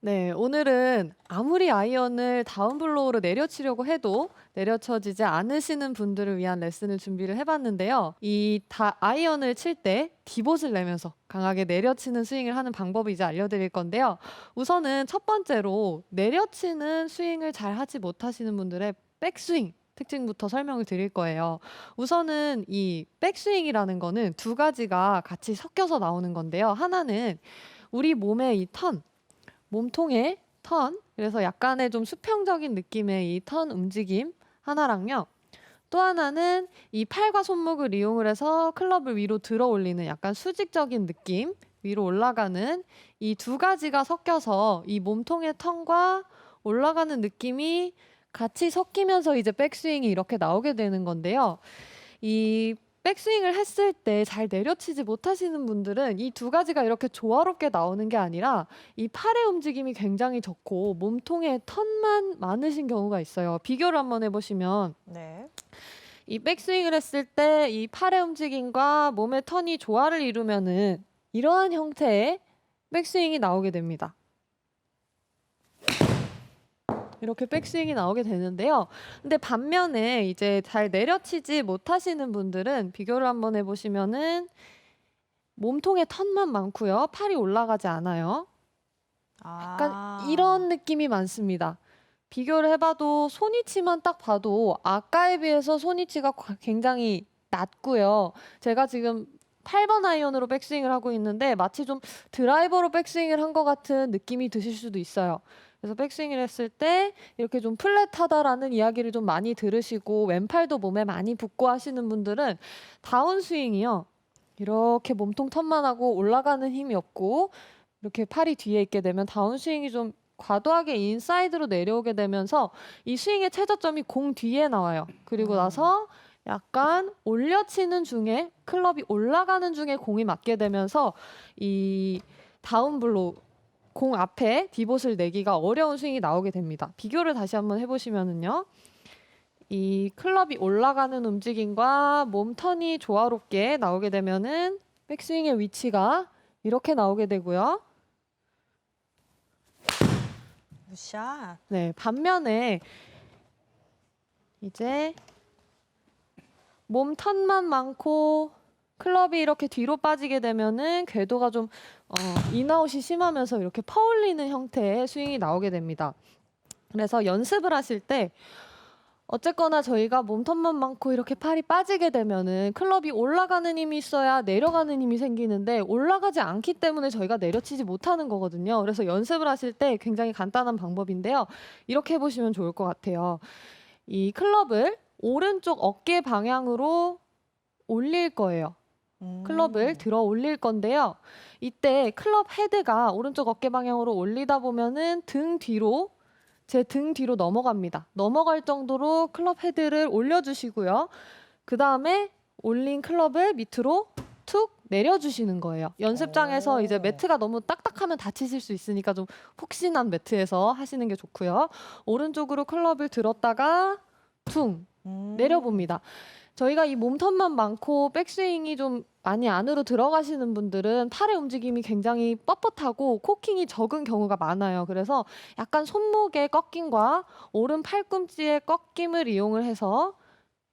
네, 오늘은 아무리 아이언을 다운블로우로 내려치려고 해도 내려쳐지지 않으시는 분들을 위한 레슨을 준비를 해봤는데요. 아이언을 칠 때 디봇을 내면서 강하게 내려치는 스윙을 하는 방법을 이제 알려드릴 건데요. 우선은 첫 번째로 내려치는 스윙을 잘 하지 못하시는 분들의 백스윙 특징부터 설명을 드릴 거예요. 우선은 이 백스윙이라는 거는 두 가지가 같이 섞여서 나오는 건데요. 하나는 우리 몸의 이 몸통의 턴, 그래서 약간의 좀 수평적인 느낌의 이 턴 움직임 하나랑요. 또 하나는 이 팔과 손목을 이용을 해서 클럽을 위로 들어 올리는 약간 수직적인 느낌, 위로 올라가는 이 두 가지가 섞여서 이 몸통의 턴과 올라가는 느낌이 같이 섞이면서 이제 백스윙이 이렇게 나오게 되는 건데요. 이 백스윙을 했을 때 잘 내려치지 못하시는 분들은 이 두 가지가 이렇게 조화롭게 나오는 게 아니라 이 팔의 움직임이 굉장히 적고 몸통의 턴만 많으신 경우가 있어요. 비교를 한번 해보시면 네. 이 백스윙을 했을 때 이 팔의 움직임과 몸의 턴이 조화를 이루면은 이러한 형태의 백스윙이 나오게 됩니다. 이렇게 백스윙이 나오게 되는데요. 근데 반면에 이제 잘 내려치지 못하시는 분들은 비교를 한번 해보시면은 몸통의 턴만 많고요. 팔이 올라가지 않아요. 약간 이런 느낌이 많습니다. 비교를 해봐도 손위치만 딱 봐도 아까에 비해서 손위치가 굉장히 낮고요. 제가 지금 8번 아이언으로 백스윙을 하고 있는데 마치 좀 드라이버로 백스윙을 한 것 같은 느낌이 드실 수도 있어요. 그래서 백스윙을 했을 때 이렇게 좀 플랫하다라는 이야기를 좀 많이 들으시고 왼팔도 몸에 많이 붙고 하시는 분들은 다운스윙이요. 이렇게 몸통 턴만 하고 올라가는 힘이 없고 이렇게 팔이 뒤에 있게 되면 다운스윙이 좀 과도하게 인사이드로 내려오게 되면서 이 스윙의 최저점이 공 뒤에 나와요. 그리고 나서 약간 올려치는 중에 클럽이 올라가는 중에 공이 맞게 되면서 이 다운블로우 공 앞에 디봇을 내기가 어려운 스윙이 나오게 됩니다. 비교를 다시 한번 해보시면은요. 이 클럽이 올라가는 움직임과 몸 턴이 조화롭게 나오게 되면은 백스윙의 위치가 이렇게 나오게 되고요. 굿샷. 네, 반면에 이제 몸 턴만 많고 클럽이 이렇게 뒤로 빠지게 되면은 궤도가 좀 인아웃이 심하면서 이렇게 퍼올리는 형태의 스윙이 나오게 됩니다. 그래서 연습을 하실 때 어쨌거나 저희가 몸턴만 많고 이렇게 팔이 빠지게 되면은 클럽이 올라가는 힘이 있어야 내려가는 힘이 생기는데 올라가지 않기 때문에 저희가 내려치지 못하는 거거든요. 그래서 연습을 하실 때 굉장히 간단한 방법인데요. 이렇게 해보시면 좋을 것 같아요. 이 클럽을 오른쪽 어깨 방향으로 올릴 거예요. 클럽을 들어 올릴 건데요. 이때 클럽 헤드가 오른쪽 어깨 방향으로 올리다 보면은 제 등 뒤로 넘어갑니다. 넘어갈 정도로 클럽 헤드를 올려주시고요. 그 다음에 올린 클럽을 밑으로 툭 내려주시는 거예요. 연습장에서 이제 매트가 너무 딱딱하면 다치실 수 있으니까 좀 폭신한 매트에서 하시는 게 좋고요. 오른쪽으로 클럽을 들었다가 퉁 내려봅니다. 저희가 이 몸턴만 많고 백스윙이 좀 많이 안으로 들어가시는 분들은 팔의 움직임이 굉장히 뻣뻣하고 코킹이 적은 경우가 많아요. 그래서 약간 손목의 꺾임과 오른 팔꿈치의 꺾임을 이용을 해서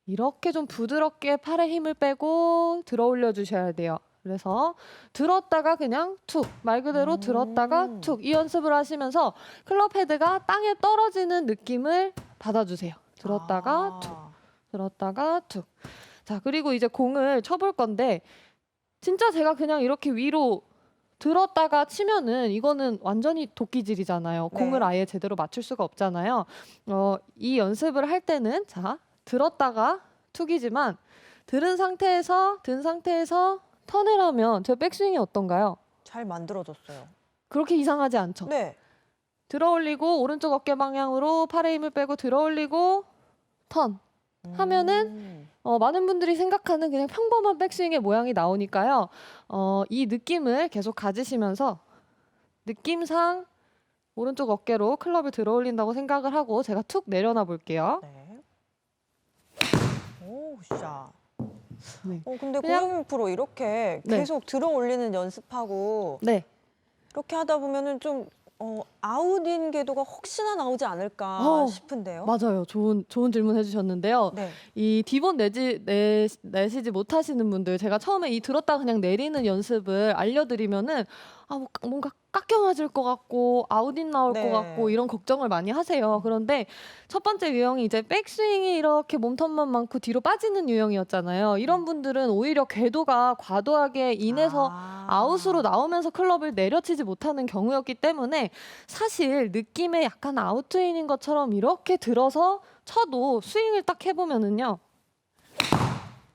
이렇게 좀 부드럽게 팔에 힘을 빼고 들어 올려 주셔야 돼요. 그래서 들었다가 그냥 툭, 말 그대로 들었다가 툭 이 연습을 하시면서 클럽 헤드가 땅에 떨어지는 느낌을 받아주세요. 들었다가 툭, 들었다가 툭. 자, 그리고 이제 공을 쳐볼 건데 진짜 제가 그냥 이렇게 위로 들었다가 치면은 이거는 완전히 도끼질이잖아요. 네. 공을 아예 제대로 맞출 수가 없잖아요. 이 연습을 할 때는 자, 들었다가 툭이지만 든 상태에서 턴을 하면 제 백스윙이 어떤가요? 잘 만들어졌어요. 그렇게 이상하지 않죠? 네. 들어 올리고 오른쪽 어깨 방향으로 팔에 힘을 빼고 들어 올리고 턴 하면은 많은 분들이 생각하는 그냥 평범한 백스윙의 모양이 나오니까요. 이 느낌을 계속 가지시면서 느낌상 오른쪽 어깨로 클럽을 들어 올린다고 생각을 하고 제가 툭 내려놔 볼게요. 네. 오, 굿샷. 네. 근데 그냥- 고영민 프로 이렇게 네. 계속 들어 올리는 연습하고 네. 이렇게 하다 보면은 좀 아웃인 궤도가 혹시나 나오지 않을까 어, 싶은데요. 맞아요. 좋은 질문 해주셨는데요. 네. 이 디본 내시지 못하시는 분들, 제가 처음에 이 들었다 그냥 내리는 연습을 알려드리면은 뭔가 깎여 맞을 것 같고 아웃인 나올 것 같고 네. 이런 걱정을 많이 하세요. 그런데 첫 번째 유형이 이제 백스윙이 이렇게 몸턴만 많고 뒤로 빠지는 유형이었잖아요. 이런 분들은 오히려 궤도가 과도하게 인해서 아웃으로 나오면서 클럽을 내려치지 못하는 경우였기 때문에 사실 느낌에 약간 아웃트윈인 것처럼 이렇게 들어서 쳐도 스윙을 딱 해보면은요.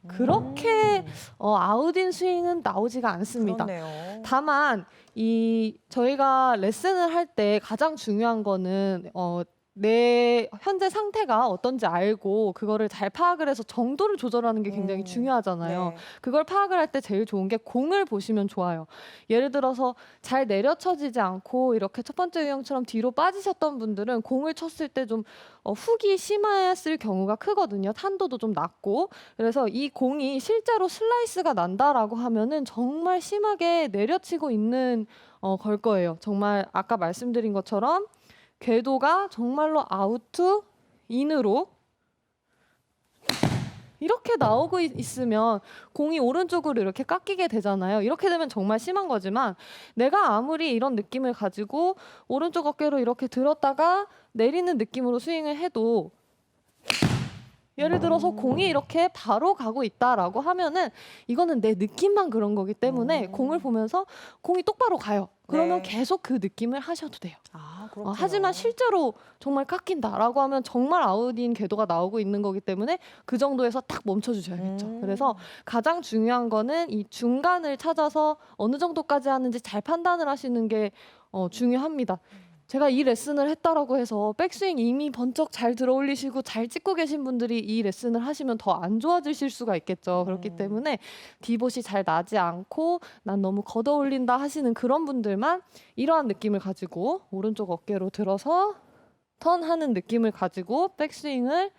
그렇게 아웃인 스윙은 나오지가 않습니다. 그렇네요. 다만 저희가 레슨을 할 때 가장 중요한 거는 내 현재 상태가 어떤지 알고 그거를 잘 파악을 해서 정도를 조절하는 게 굉장히 중요하잖아요. 네. 그걸 파악을 할 때 제일 좋은 게 공을 보시면 좋아요. 예를 들어서 잘 내려쳐지지 않고 이렇게 첫 번째 유형처럼 뒤로 빠지셨던 분들은 공을 쳤을 때 좀 훅이 심했을 경우가 크거든요. 탄도도 좀 낮고. 그래서 이 공이 실제로 슬라이스가 난다라고 하면은 정말 심하게 내려치고 있는 걸 거예요. 정말 아까 말씀드린 것처럼 궤도가 정말로 아웃투 인으로 이렇게 나오고 있으면 공이 오른쪽으로 이렇게 깎이게 되잖아요. 이렇게 되면 정말 심한 거지만 내가 아무리 이런 느낌을 가지고 오른쪽 어깨로 이렇게 들었다가 내리는 느낌으로 스윙을 해도 예를 들어서 공이 이렇게 바로 가고 있다라고 하면은 이거는 내 느낌만 그런 거기 때문에 공을 보면서 공이 똑바로 가요. 그러면 네. 계속 그 느낌을 하셔도 돼요. 그렇군요. 하지만 실제로 정말 깎인다라고 하면 정말 아웃인 궤도가 나오고 있는 거기 때문에 그 정도에서 딱 멈춰주셔야겠죠. 그래서 가장 중요한 거는 이 중간을 찾아서 어느 정도까지 하는지 잘 판단을 하시는 게 중요합니다. 제가 이 레슨을 했다라고 해서 백스윙 이미 번쩍 잘 들어올리시고 잘 찍고 계신 분들이 이 레슨을 하시면 더 안 좋아지실 수가 있겠죠. 그렇기 때문에 디봇이 잘 나지 않고 난 너무 걷어올린다 하시는 그런 분들만 이러한 느낌을 가지고 오른쪽 어깨로 들어서 턴하는 느낌을 가지고 백스윙을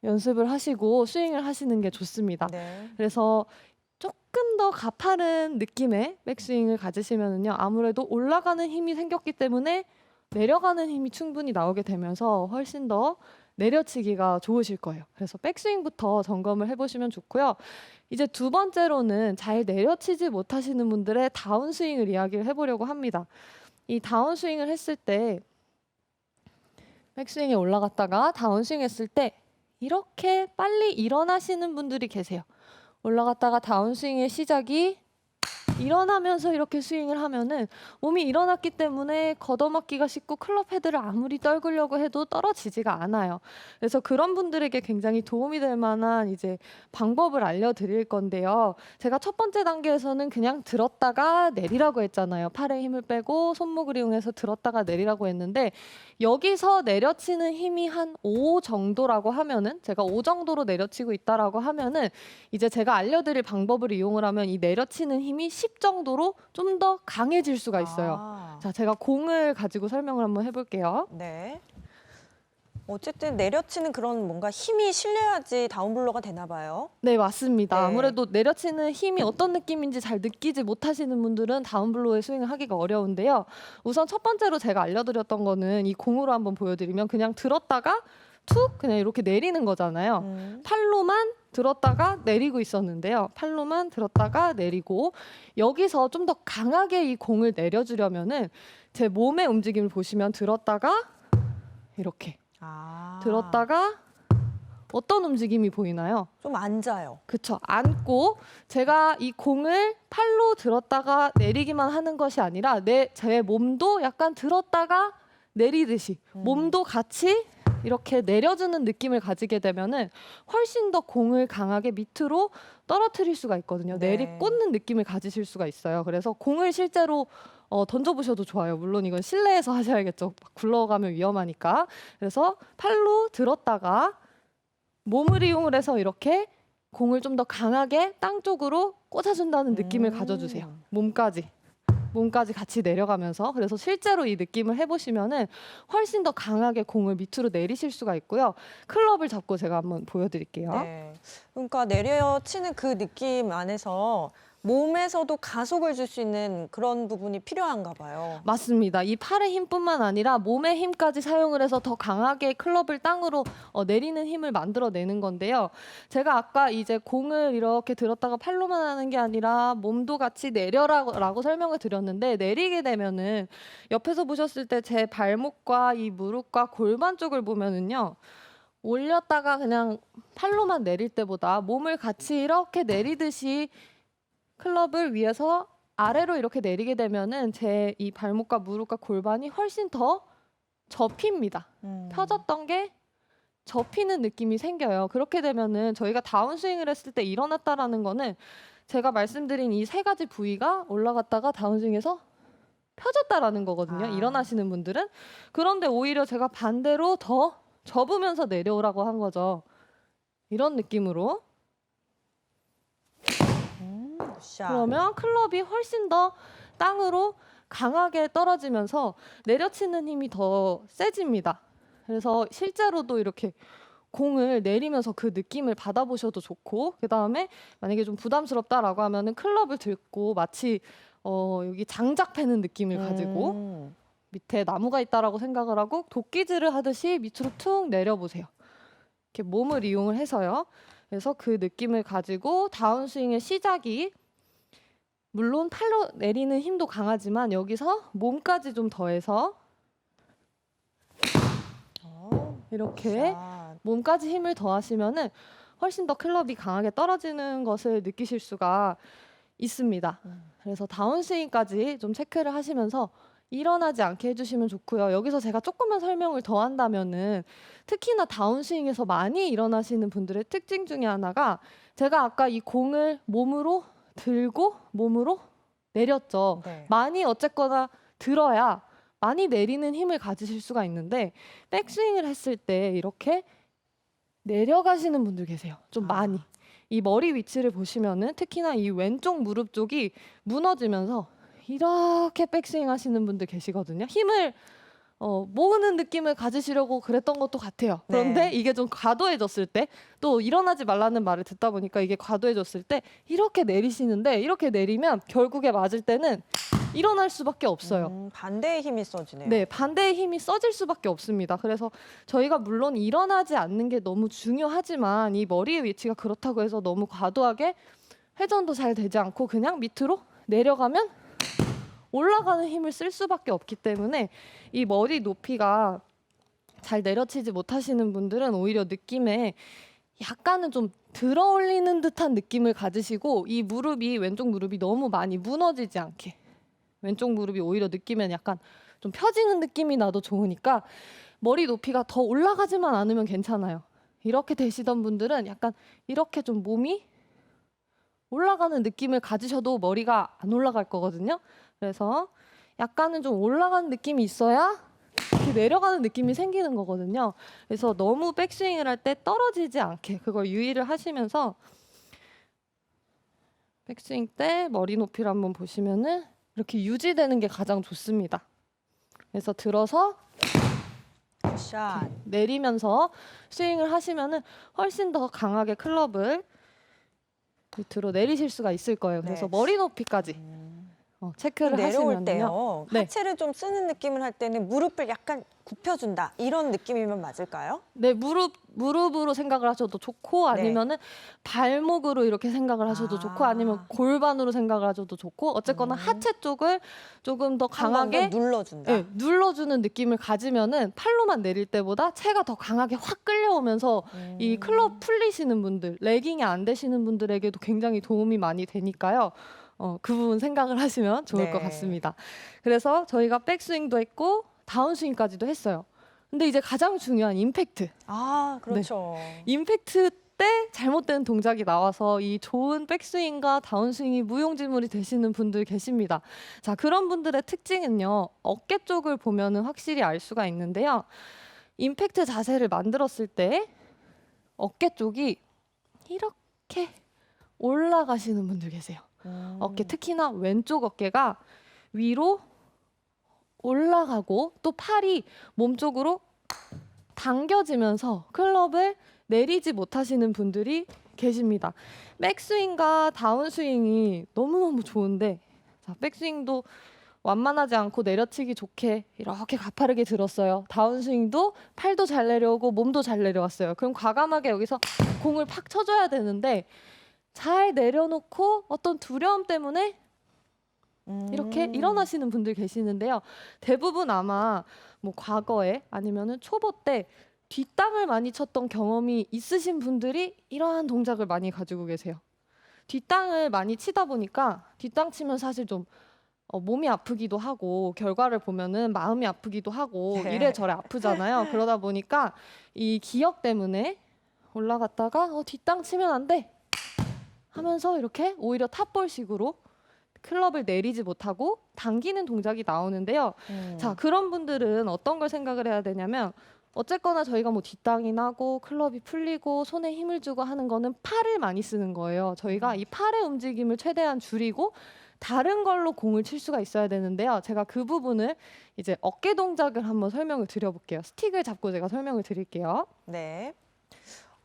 연습을 하시고 스윙을 하시는 게 좋습니다. 네. 그래서 조금 더 가파른 느낌의 백스윙을 가지시면은요, 아무래도 올라가는 힘이 생겼기 때문에 내려가는 힘이 충분히 나오게 되면서 훨씬 더 내려치기가 좋으실 거예요. 그래서 백스윙부터 점검을 해보시면 좋고요. 이제 두 번째로는 잘 내려치지 못하시는 분들의 다운스윙을 이야기를 해보려고 합니다. 이 다운스윙을 했을 때 백스윙에 올라갔다가 다운스윙 했을 때 이렇게 빨리 일어나시는 분들이 계세요. 올라갔다가 다운스윙의 시작이 일어나면서 이렇게 스윙을 하면은 몸이 일어났기 때문에 걷어맞기가 쉽고 클럽 헤드를 아무리 떨구려고 해도 떨어지지가 않아요. 그래서 그런 분들에게 굉장히 도움이 될 만한 이제 방법을 알려드릴 건데요. 제가 첫 번째 단계에서는 그냥 들었다가 내리라고 했잖아요. 팔에 힘을 빼고 손목을 이용해서 들었다가 내리라고 했는데 여기서 내려치는 힘이 한 5 정도라고 하면은 제가 5 정도로 내려치고 있다라고 하면은 이제 제가 알려드릴 방법을 이용을 하면 이 내려치는 힘이 10 정도로 좀 더 강해질 수가 있어요. 자, 제가 공을 가지고 설명을 한번 해볼게요. 네. 어쨌든 내려치는 그런 뭔가 힘이 실려야지 다운블로가 되나 봐요. 네, 맞습니다. 네. 아무래도 내려치는 힘이 어떤 느낌인지 잘 느끼지 못하시는 분들은 다운블로의 스윙을 하기가 어려운데요. 우선 첫 번째로 제가 알려드렸던 거는 이 공으로 한번 보여드리면 그냥 들었다가 툭 그냥 이렇게 내리는 거잖아요. 팔로만 들었다가 내리고 있었는데요. 팔로만 들었다가 내리고 여기서 좀 더 강하게 이 공을 내려주려면은 제 몸의 움직임을 보시면 들었다가 이렇게 들었다가 어떤 움직임이 보이나요? 좀 앉아요. 그쵸. 앉고 제가 이 공을 팔로 들었다가 내리기만 하는 것이 아니라 제 몸도 약간 들었다가 내리듯이 몸도 같이 이렇게 내려주는 느낌을 가지게 되면은 훨씬 더 공을 강하게 밑으로 떨어뜨릴 수가 있거든요. 네. 내리꽂는 느낌을 가지실 수가 있어요. 그래서 공을 실제로 던져보셔도 좋아요. 물론 이건 실내에서 하셔야겠죠. 막 굴러가면 위험하니까. 그래서 팔로 들었다가 몸을 이용을 해서 이렇게 공을 좀 더 강하게 땅 쪽으로 꽂아준다는 느낌을 가져주세요. 몸까지 같이 내려가면서. 그래서 실제로 이 느낌을 해보시면은 훨씬 더 강하게 공을 밑으로 내리실 수가 있고요. 클럽을 잡고 제가 한번 보여드릴게요. 네. 그러니까 내려치는 그 느낌 안에서 몸에서도 가속을 줄 수 있는 그런 부분이 필요한가 봐요. 맞습니다. 이 팔의 힘뿐만 아니라 몸의 힘까지 사용을 해서 더 강하게 클럽을 땅으로 내리는 힘을 만들어내는 건데요. 제가 아까 이제 공을 이렇게 들었다가 팔로만 하는 게 아니라 몸도 같이 내려라고 설명을 드렸는데, 내리게 되면은 옆에서 보셨을 때 제 발목과 이 무릎과 골반 쪽을 보면은요. 올렸다가 그냥 팔로만 내릴 때보다 몸을 같이 이렇게 내리듯이 클럽을 위에서 아래로 이렇게 내리게 되면은 제 이 발목과 무릎과 골반이 훨씬 더 접힙니다. 펴졌던 게 접히는 느낌이 생겨요. 그렇게 되면은 저희가 다운스윙을 했을 때 일어났다라는 거는 제가 말씀드린 이 세 가지 부위가 올라갔다가 다운스윙에서 펴졌다라는 거거든요. 아. 일어나시는 분들은. 그런데 오히려 제가 반대로 더 접으면서 내려오라고 한 거죠. 이런 느낌으로. 굿샷. 그러면 클럽이 훨씬 더 땅으로 강하게 떨어지면서 내려치는 힘이 더 세집니다. 그래서 실제로도 이렇게 공을 내리면서 그 느낌을 받아보셔도 좋고, 그 다음에 만약에 좀 부담스럽다라고 하면은 클럽을 들고 마치 여기 장작 패는 느낌을 가지고 밑에 나무가 있다라고 생각을 하고 도끼질을 하듯이 밑으로 툭 내려보세요. 이렇게 몸을 이용을 해서요. 그래서 그 느낌을 가지고 다운스윙의 시작이 물론 팔로 내리는 힘도 강하지만 여기서 몸까지 좀 더해서 이렇게 굿샷. 몸까지 힘을 더하시면은 훨씬 더 클럽이 강하게 떨어지는 것을 느끼실 수가 있습니다. 그래서 다운스윙까지 좀 체크를 하시면서 일어나지 않게 해주시면 좋고요. 여기서 제가 조금만 설명을 더 한다면은 특히나 다운스윙에서 많이 일어나시는 분들의 특징 중에 하나가, 제가 아까 이 공을 몸으로 들고 몸으로 내렸죠. 네. 많이 어쨌거나 들어야 많이 내리는 힘을 가지실 수가 있는데, 백스윙을 했을 때 이렇게 내려가시는 분들 계세요. 좀 많이. 이 머리 위치를 보시면은 특히나 이 왼쪽 무릎 쪽이 무너지면서 이렇게 백스윙 하시는 분들 계시거든요. 힘을 모으는 느낌을 가지시려고 그랬던 것도 같아요. 그런데 네. 이게 좀 과도해졌을 때, 또 일어나지 말라는 말을 듣다 보니까 이게 과도해졌을 때 이렇게 내리시는데, 이렇게 내리면 결국에 맞을 때는 일어날 수밖에 없어요. 반대의 힘이 써지네요. 네, 반대의 힘이 써질 수밖에 없습니다. 그래서 저희가 물론 일어나지 않는 게 너무 중요하지만 이 머리의 위치가 그렇다고 해서 너무 과도하게 회전도 잘 되지 않고 그냥 밑으로 내려가면 올라가는 힘을 쓸 수밖에 없기 때문에 이 머리 높이가 잘 내려치지 못하시는 분들은 오히려 느낌에 약간은 좀 들어 올리는 듯한 느낌을 가지시고, 이 무릎이, 왼쪽 무릎이 너무 많이 무너지지 않게, 왼쪽 무릎이 오히려 느끼면 약간 좀 펴지는 느낌이 나도 좋으니까 머리 높이가 더 올라가지만 않으면 괜찮아요. 이렇게 되시던 분들은 약간 이렇게 좀 몸이 올라가는 느낌을 가지셔도 머리가 안 올라갈 거거든요. 그래서 약간은 좀 올라가는 느낌이 있어야 이렇게 내려가는 느낌이 생기는 거거든요. 그래서 너무 백스윙을 할 때 떨어지지 않게 그걸 유의를 하시면서, 백스윙 때 머리 높이를 한번 보시면은 이렇게 유지되는 게 가장 좋습니다. 그래서 들어서 굿샷. 내리면서 스윙을 하시면은 훨씬 더 강하게 클럽을 밑으로 내리실 수가 있을 거예요. 그래서 네. 머리 높이까지 체크를 내려올 하시면요. 때요. 네. 하체를 좀 쓰는 느낌을 할 때는 무릎을 약간 굽혀준다. 이런 느낌이면 맞을까요? 네, 무릎으로 생각을 하셔도 좋고, 아니면은 발목으로 이렇게 생각을 하셔도 좋고, 아니면 골반으로 생각을 하셔도 좋고, 어쨌거나 하체 쪽을 조금 더 강하게 눌러준다. 네, 눌러주는 느낌을 가지면은 팔로만 내릴 때보다 체가 더 강하게 확 끌려오면서 이 클럽 풀리시는 분들, 레깅이 안 되시는 분들에게도 굉장히 도움이 많이 되니까요. 그 부분 생각을 하시면 좋을 것 네. 같습니다. 그래서 저희가 백스윙도 했고 다운스윙까지도 했어요. 근데 이제 가장 중요한 임팩트. 아, 그렇죠. 임팩트 때 잘못된 동작이 나와서 이 좋은 백스윙과 다운스윙이 무용지물이 되시는 분들 계십니다. 자, 그런 분들의 특징은요. 어깨 쪽을 보면은 확실히 알 수가 있는데요. 임팩트 자세를 만들었을 때 어깨 쪽이 이렇게 올라가시는 분들 계세요. 어깨, 특히나 왼쪽 어깨가 위로 올라가고 또 팔이 몸쪽으로 당겨지면서 클럽을 내리지 못하시는 분들이 계십니다. 백스윙과 다운스윙이 너무너무 좋은데 자, 백스윙도 완만하지 않고 내려치기 좋게 이렇게 가파르게 들었어요. 다운스윙도 팔도 잘 내려오고 몸도 잘 내려왔어요. 그럼 과감하게 여기서 공을 팍 쳐줘야 되는데 잘 내려놓고 어떤 두려움 때문에 이렇게 일어나시는 분들 계시는데요. 대부분 아마 뭐 과거에 아니면은 초보 때 뒷땅을 많이 쳤던 경험이 있으신 분들이 이러한 동작을 많이 가지고 계세요. 뒷땅을 많이 치다 보니까 뒷땅 치면 사실 좀 몸이 아프기도 하고 결과를 보면은 마음이 아프기도 하고 네. 이래저래 아프잖아요. 그러다 보니까 이 기억 때문에 올라갔다가 뒷땅 치면 안 돼 하면서 이렇게 오히려 탑볼식으로 클럽을 내리지 못하고 당기는 동작이 나오는데요. 자, 그런 분들은 어떤 걸 생각을 해야 되냐면 어쨌거나 저희가 뭐 뒷땅이 나고 클럽이 풀리고 손에 힘을 주고 하는 거는 팔을 많이 쓰는 거예요. 저희가 이 팔의 움직임을 최대한 줄이고 다른 걸로 공을 칠 수가 있어야 되는데요. 제가 그 부분을 이제 어깨 동작을 한번 설명을 드려볼게요. 스틱을 잡고 제가 설명을 드릴게요. 네.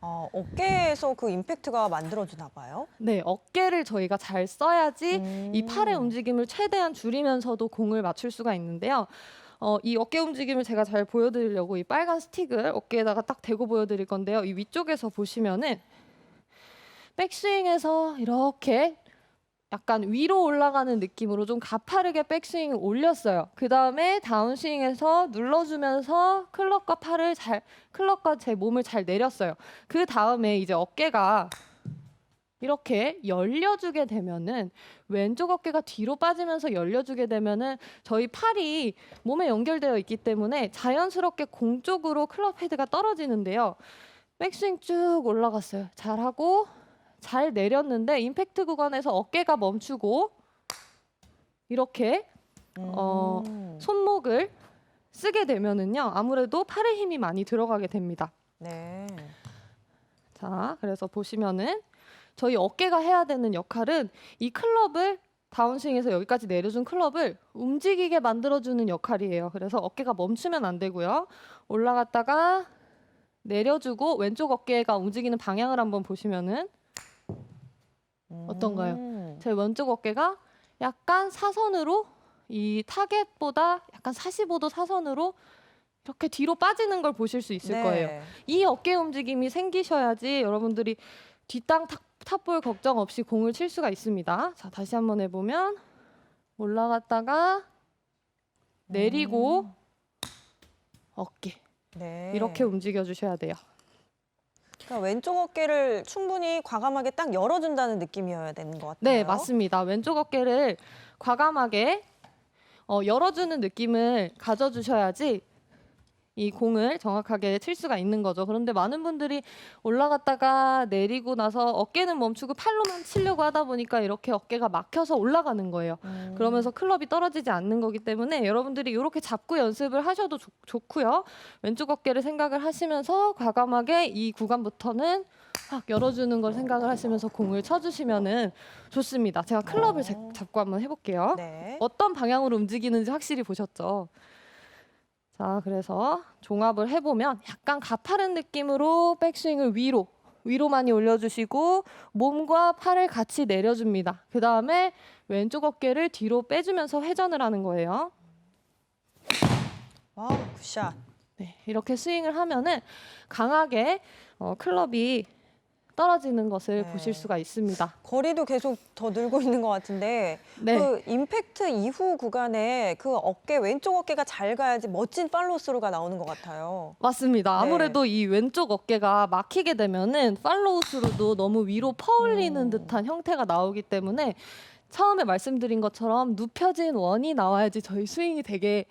어깨에서 그 임팩트가 만들어지나 봐요. 네, 어깨를 저희가 잘 써야지 이 팔의 움직임을 최대한 줄이면서도 공을 맞출 수가 있는데요. 이 어깨 움직임을 제가 잘 보여드리려고 이 빨간 스틱을 어깨에다가 딱 대고 보여드릴 건데요. 이 위쪽에서 보시면은 백스윙에서 이렇게 약간 위로 올라가는 느낌으로 좀 가파르게 백스윙을 올렸어요. 그 다음에 다운스윙에서 눌러주면서 클럽과 제 몸을 잘 내렸어요. 그 다음에 이제 어깨가 이렇게 열려주게 되면은 왼쪽 어깨가 뒤로 빠지면서 열려주게 되면은 저희 팔이 몸에 연결되어 있기 때문에 자연스럽게 공 쪽으로 클럽 헤드가 떨어지는데요. 백스윙 쭉 올라갔어요. 잘하고 잘 내렸는데 임팩트 구간에서 어깨가 멈추고 이렇게 손목을 쓰게 되면은요 아무래도 팔에 힘이 많이 들어가게 됩니다. 네. 자, 그래서 보시면은 저희 어깨가 해야 되는 역할은 이 클럽을 다운스윙에서 여기까지 내려준 클럽을 움직이게 만들어주는 역할이에요. 그래서 어깨가 멈추면 안 되고요. 올라갔다가 내려주고 왼쪽 어깨가 움직이는 방향을 한번 보시면은 어떤가요? 제 왼쪽 어깨가 약간 사선으로 이 타겟보다 약간 45도 사선으로 이렇게 뒤로 빠지는 걸 보실 수 있을 네. 거예요. 이 어깨 움직임이 생기셔야지 여러분들이 뒷땅 탑볼 걱정 없이 공을 칠 수가 있습니다. 자, 다시 한번 해보면 올라갔다가 내리고 어깨 네. 이렇게 움직여 주셔야 돼요. 그러니까 왼쪽 어깨를 충분히 과감하게 딱 열어준다는 느낌이어야 되는 것 같아요. 네, 맞습니다. 왼쪽 어깨를 과감하게 열어주는 느낌을 가져주셔야지 이 공을 정확하게 칠 수가 있는 거죠. 그런데 많은 분들이 올라갔다가 내리고 나서 어깨는 멈추고 팔로만 치려고 하다 보니까 이렇게 어깨가 막혀서 올라가는 거예요. 그러면서 클럽이 떨어지지 않는 거기 때문에 여러분들이 이렇게 잡고 연습을 하셔도 좋고요. 왼쪽 어깨를 생각을 하시면서 과감하게 이 구간부터는 확 열어주는 걸 생각을 하시면서 공을 쳐주시면은 좋습니다. 제가 클럽을 잡고 한번 해볼게요. 네. 어떤 방향으로 움직이는지 확실히 보셨죠? 자, 그래서 종합을 해보면 약간 가파른 느낌으로 백스윙을 위로 많이 올려주시고 몸과 팔을 같이 내려줍니다. 그 다음에 왼쪽 어깨를 뒤로 빼주면서 회전을 하는 거예요. 와우, 굿샷. 네, 이렇게 스윙을 하면은 강하게 클럽이 떨어지는 것을 네. 보실 수가 있습니다. 거리도 계속 더 늘고 있는 것 같은데 네. 그 임팩트 이후 구간에 그 왼쪽 어깨가 잘 가야지 멋진 팔로우스루가 나오는 것 같아요. 맞습니다. 네. 아무래도 이 왼쪽 어깨가 막히게 되면은 팔로우스루도 너무 위로 퍼올리는 듯한 형태가 나오기 때문에 처음에 말씀드린 것처럼 눕혀진 원이 나와야지 저희 스윙이 되게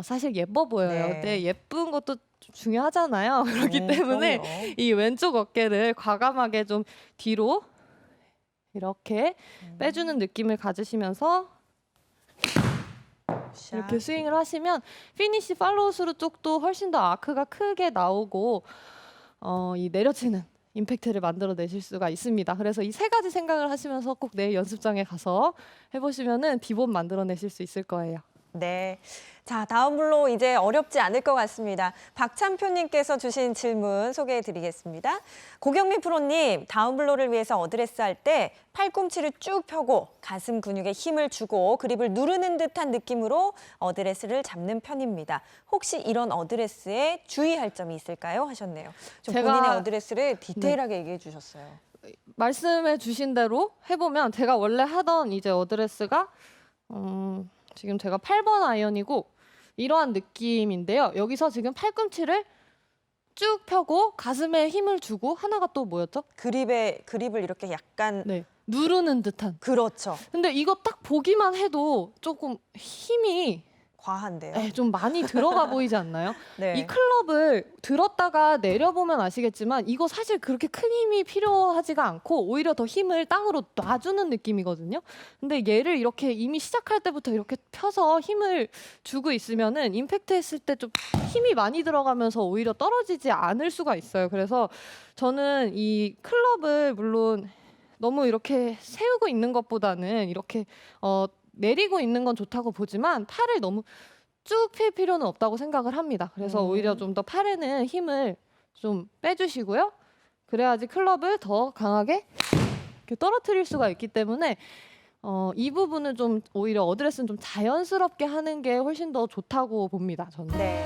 사실 예뻐 보여요. 네. 근데 예쁜 것도 좀 중요하잖아요. 그렇기 때문에 그럼요. 이 왼쪽 어깨를 과감하게 좀 뒤로 이렇게 빼주는 느낌을 가지시면서 굿샷. 이렇게 스윙을 하시면 피니시 팔로우스루 쪽도 훨씬 더 아크가 크게 나오고 이 내려치는 임팩트를 만들어내실 수가 있습니다. 그래서 이 세 가지 생각을 하시면서 꼭 내일 연습장에 가서 해보시면은 디봇 만들어내실 수 있을 거예요. 네. 자, 다음 블로 이제 어렵지 않을 것 같습니다. 박찬표님께서 주신 질문 소개해 드리겠습니다. 고경민 프로님, 다운 블로를 위해서 어드레스 할 때 팔꿈치를 쭉 펴고 가슴 근육에 힘을 주고 그립을 누르는 듯한 느낌으로 어드레스를 잡는 편입니다. 혹시 이런 어드레스에 주의할 점이 있을까요? 하셨네요. 좀 제가- 본인의 어드레스를 디테일하게 얘기해 주셨어요. 말씀해 주신 대로 해보면 제가 원래 하던 이제 어드레스가 지금 제가 8번 아이언이고 이러한 느낌인데요. 여기서 지금 팔꿈치를 쭉 펴고 가슴에 힘을 주고 하나가 또 뭐였죠? 그립을 이렇게 약간 네, 누르는 듯한. 그렇죠. 근데 이거 딱 보기만 해도 조금 힘이 과한데요. 좀 많이 들어가 보이지 않나요? 네. 이 클럽을 들었다가 내려보면 아시겠지만 이거 사실 그렇게 큰 힘이 필요하지가 않고 오히려 더 힘을 땅으로 놔주는 느낌이거든요. 근데 얘를 이렇게 이미 시작할 때부터 이렇게 펴서 힘을 주고 있으면은 임팩트 했을 때 좀 힘이 많이 들어가면서 오히려 떨어지지 않을 수가 있어요. 그래서 저는 이 클럽을 물론 너무 이렇게 세우고 있는 것보다는 이렇게 내리고 있는 건 좋다고 보지만 팔을 너무 쭉 필 필요는 없다고 생각을 합니다. 그래서 오히려 좀 더 팔에는 힘을 좀 빼주시고요. 그래야지 클럽을 더 강하게 이렇게 떨어뜨릴 수가 있기 때문에 이 부분은 좀 오히려 어드레스는 좀 자연스럽게 하는 게 훨씬 더 좋다고 봅니다. 저는. 네.